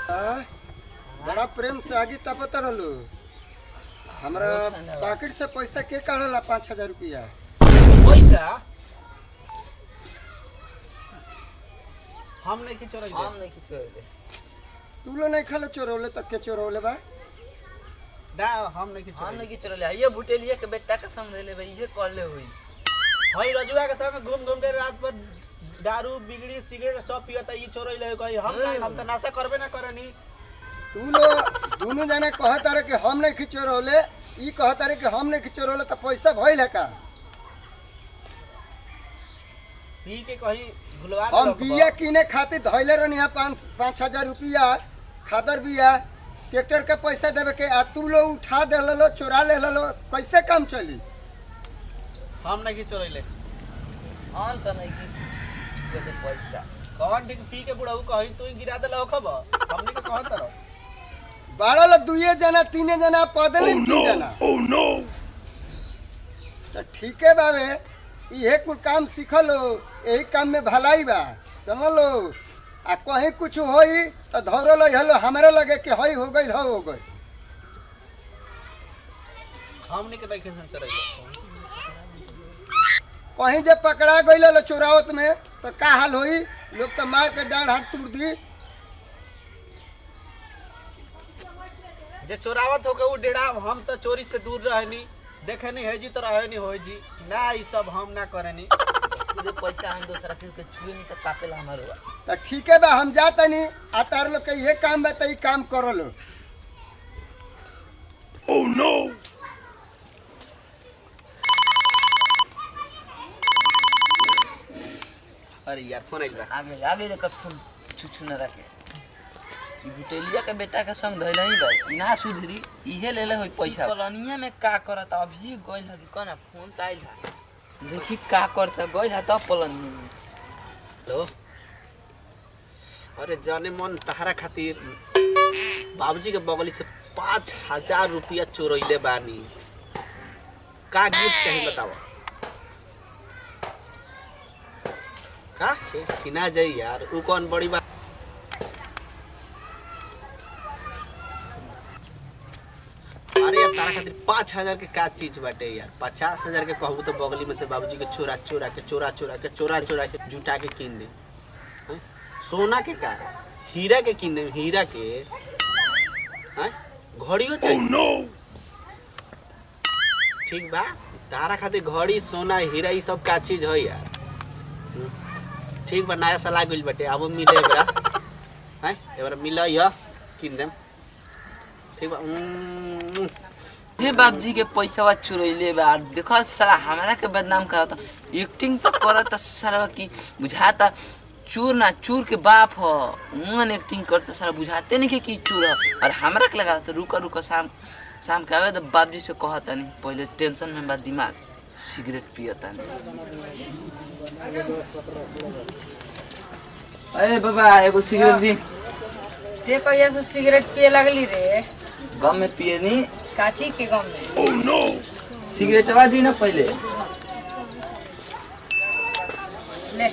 बड़ा प्रेम से आगे तपत रहलो। हमरा पॉकेट से पैसा के काढ़ला 5,000 रुपया पैसा हम नहीं चोरैले तू लो नहीं खालो चोरौले तक के चोरौले बा ना हम नहीं चोरले ये बुटेलिया के बेटा के संग ले भाई ये कॉल ले हुई हई रजुआ के संग घूम घूम के रात पर दारू बिगड़ी सिगरेट सब पियता ई चोरैले कहीं हम तो नशा करबे ना करनी। तू लो दोनों जना कहत रहे कि हम नहीं खिचोरौले ई कहत रहे कि हम नहीं खिचोरौले त पैसा भइल है का पी के कहीं भुलवा हम बिया किने खातिर धइले रहनी है 5,000 रुपया खादर बिया ट्रैक्टर के पैसा देवे के आ तू लोग उठा दे लो चोरा ले लो कैसे काम चली। हम नहीं चोरैले ऑन तो नहीं की दे पैसा कौन ठीक पी के बुढ़ाऊ कहीं तू गिरा देला खब हमनी के कहत रह बारह लोग दुए जना तीने जना पदले तीन जना ओह नो तो ठीक है बाबे ये कुल काम सीखलो यही काम में भलाई बा समझ लो आ कहीं कुछ होई तो धरो लो हलो हमारे लगे कि हई हो गई हो गई हमनी के नहीं चोरैले कहीं जब पकड़ा गई लो चोरावत में तो का हाल होई लोग तो मार के डांड हाथ टूट दी जे चोरावत हो के उ डेढ़ा हम तो चोरी से दूर रहनी देखे नहीं है जी तो रहे नहीं हो जी ना ई सब हम ना करनी जो पैसा हम दूसरा के छुए नहीं तो कापेला हमारो तो ठीक है बा हम जाता नहीं आ तार लोग के ये काम बा तो ये काम करो लो। ओह नो अरे यार फोन आइल बा आगे लेकर फोन छुछु न रखे बुटेलिया के बेटा के संग धइल ही भाई ना सुधरी इहे लेले होई पैसा कॉलोनिया में का करत अभी गइल है दुकान फोन त आइल है देखी का करता गइल है त कॉलोनिया में। हेलो अरे जाने मन तहरा खातिर बाबूजी के बगली से 5,000 रुपया चोरैले बानी का गिफ्ट चाहिए बताओ का किना जाई यार उ कौन बड़ी बात अरे यार तारा खातिर 5,000 के का चीज बाटे यार 50,000 के कहबू तो बगली में से बाबूजी के चोरा के जुटा के कीन दे सोना के का हीरा के कीन दे हीरा के हैं घड़ियो चाहिए ठीक बा तारा खातिर घड़ी सोना हीरा ई सब का चीज है यार ठीक बा नया साल आ गइल बाटे अब मिले एकरा हैं एकरा मिला या किन देम ठीक बा ये बाबूजी के पैसा चुरैले बा देखो साला हमरा के बदनाम करत एक्टिंग तो करत साला की बुझाता चोर ना चोर के बाप हो उन एक्टिंग करता साला बुझाते नहीं कि चोर और हमरा के लगा तो रुका शाम के आवे तो बाबूजी से कहता नहीं पहले टेंशन में बा दिमाग सिगरेट पियता नहीं। अरे बाबा एगो सिगरेट दी ते कहिया से सिगरेट पिए लगली रे गम में पिए नहीं काची के गम में ओह नो सिगरेटवा दी ना पहले ले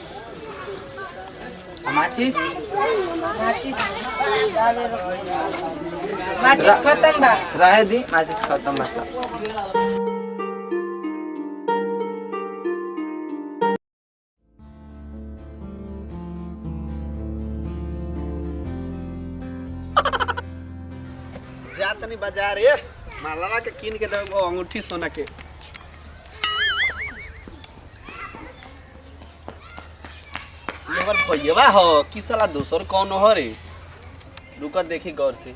माचिस माचिस खत्म बा रहे दी माचिस खत्म बता जात नहीं बाजार रे मालावा के कीन के दे अंगूठी सोना के एवर भैया हो की साला दोसर कौन हो रे रुका देखी गौर से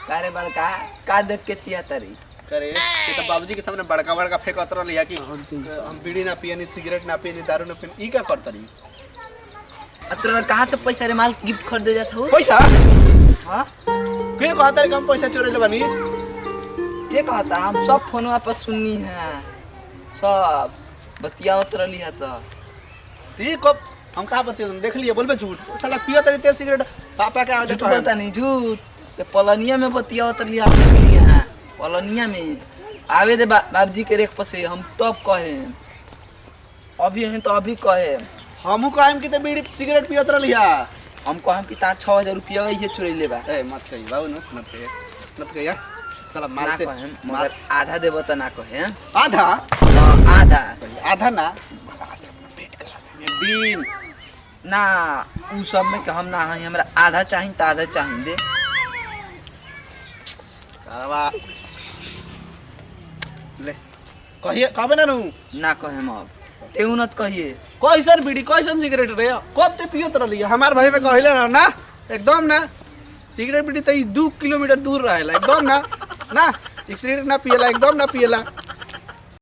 कारे बड़का का देख के चिया तरी करे ये तो बाबूजी के सामने बड़का बड़का फेंकत रहलिया कि हम बीड़ी ना पियनी सिगरेट ना पियनी दारू ना पियनी ई का करत रही अतरा कहां से पैसा रे माल गिफ्ट खरीदे जात हो पैसा हां के कहता रे कम पैसा चोरेले बानी के कहता हम सब फोनवा पर सुननी है सब बतियावत रहली है तो ती कब हम का बतियो देख लिए बोलबे झूठ साला पियत रही ते सिगरेट पापा के आवाज झूठ बोलता नहीं झूठ ते पलनिया में बतियावत रहली है पलनिया में आवे दे बाबूजी के रेख पर से हम तब कहे अभी हैं तो अभी कहे हमहू कहम कि ते बीड़ी सिगरेट पियत रहलिया हम कहम कि तार 6000 रुपया ये चुरैले बा ए मत कही बाबू मत कही यार साला मार ना से कहेम मार मगर आधा देबो त ना कहे आधा आधा आधा ना भला से अपना पेट करा दे दिन ना उ सब में के हम ना हई हमरा आधा चाहिए त आधा चाहिए दे साला ले कहिए कहबे ना ना कहेम अब तेऊ नत कहिए कैसन बीड़ी कैसन सिगरेट रे कब ते पियत रहली हमार भाई में कहले ना ना एकदम ना सिगरेट बीड़ी त 2 किलोमीटर दूर रहेला एकदम ना ना सिगरेट ना पियला एकदम ना पियला